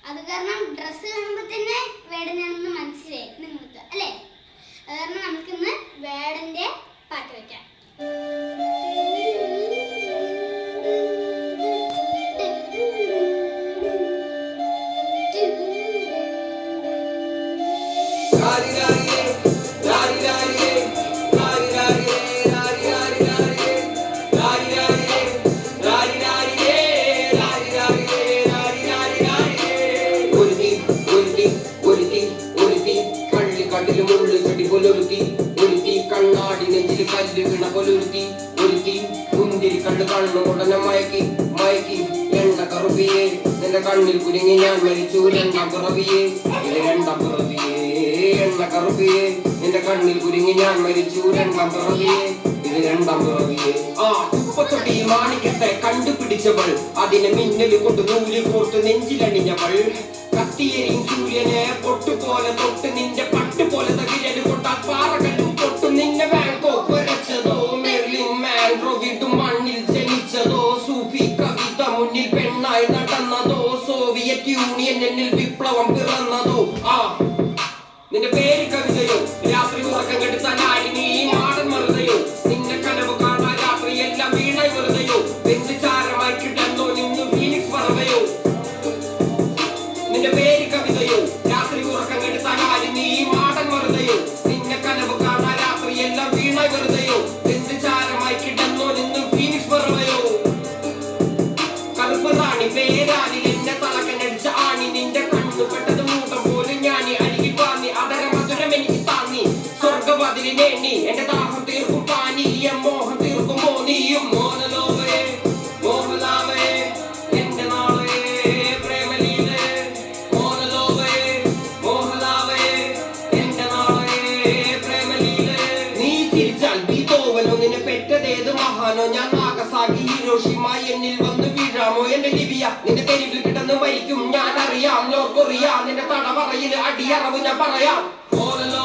അത് കാരണം ഡ്രസ്സ് കാണുമ്പോൾ തന്നെ വേടനാണെന്ന് മനസ്സിലായി നിങ്ങൾക്ക് അല്ലേ? അത് കാരണം നമുക്കിന്ന് വേടന്റെ പാട്ട് വെക്കാം. കണ്ണാടി നെഞ്ചിൽ കല്ല് വീണ പോലൊരുത്തി ഒരുത്തി മുന്തിരി കണ്ട് കണ്ണോടനെ മയക്കി മയക്കി എണ്ണ കറുപ്പിയെ നിന്റെ കണ്ണിൽ കുരുങ്ങി ഞാൻ മരിച്ചു രണ്ടാം പിറവിയെ ഇത് രണ്ടാം പിറവിയെ എണ്ണ കറുപ്പിയെ നിന്റെ കണ്ണിൽ കുരുങ്ങി ഞാൻ മരിച്ചു രണ്ടാം പിറവിയെ ഇത് രണ്ടാം പിറവിയെ ആ കുപ്പത്തൊട്ടി മാണിക്കത്തെ കണ്ടുപിടിച്ചവൾ അതിനെ മിന്നല് കൊണ്ട് നൂലിൽ കോർത്ത് നെഞ്ചിലണിഞ്ഞവൾ കത്തിയെരിയും സൂര്യനെ പൊട്ടുപോലെ തൊട്ട് നിന്റെ പട്ടുപോലെ തകിരല് കൊണ്ടാൽ പാറകല്ലും പൊട്ടും നിന്നെ ബാങ്കോ വരച്ചതോ മെർലിൻ മാൻഡ്രോ വീണ്ടും മണ്ണിൽ ജനിച്ചതോ സൂഫി കവിത മുന്നിൽ പെണ്ണായി നടന്നതോ സോവിയറ്റ് യൂണിയൻ എന്നിൽ വിപ്ലവം പിറന്നതോ ആ നിന്റെ പേര് കവിതയോ രാത്രി ഉറക്കം കെടുത്താൻ ആരി നീ മാടൻ മറുതയോ നിന്റെ കനവ് കാണാൻ രാത്രി എല്ലാം വീണായി വെറുതെയോ വെന്തുചാരമായി കിടന്നോ നിന്ന് ഫീനിക്സ് പറവയോ നിന്റെ പേര് കവിതയോ രാത്രി ഉറക്കം കെടുത്താൻ ആരി നീ മാടൻ മറുതയോ നിന്നെ കനവ് കാണാൻ രാത്രി എല്ലാം വീണായി വെറുതെയോ വെന്തുചാരമായി കിടന്നോ നിന്ന് ഫീനിക്സ് പറവയോ കറുപ്പ് റാണി പേരാനി എന്നെ തലക്കനടിച്ച ആണി നിന്റെ കണ്ണു പെട്ടത് മൂട്ടം പോലും ഞാനി അരികിൽ വാങ്ങി അതര മധുരം എനിക്ക് താങ്ങി സ്വർഗവതിലിനേണി എന്റെ ദാഹം തീർക്കും പാനീയ മോഹം തീർക്കുമോ നീയും മോനലോവേ മോഹലാവേ എന്റെ നാളെ പ്രേമലീലേ മോനലോവേ മോഹലാവേ എന്റെ നാളെ പ്രേമലീലേ നീ തിരിച്ചാൽ ബീതോവനോ നിന്നെ പെറ്റതേത് മഹാനോ ഞാൻ നാഗസാക്കി ഹിരോഷിമ എന്നിൽ വന്ന് വീഴാമോ എന്റെ ലിബിയ നിന്റെ തെരുവിൽ കിടന്ന് മരിക്കും ഞാൻ അറിയാം നോർക്കൊറിയ നിന്റെ തടവറയിൽ അടിയറവ് ഞാൻ പറയാം മോനലോ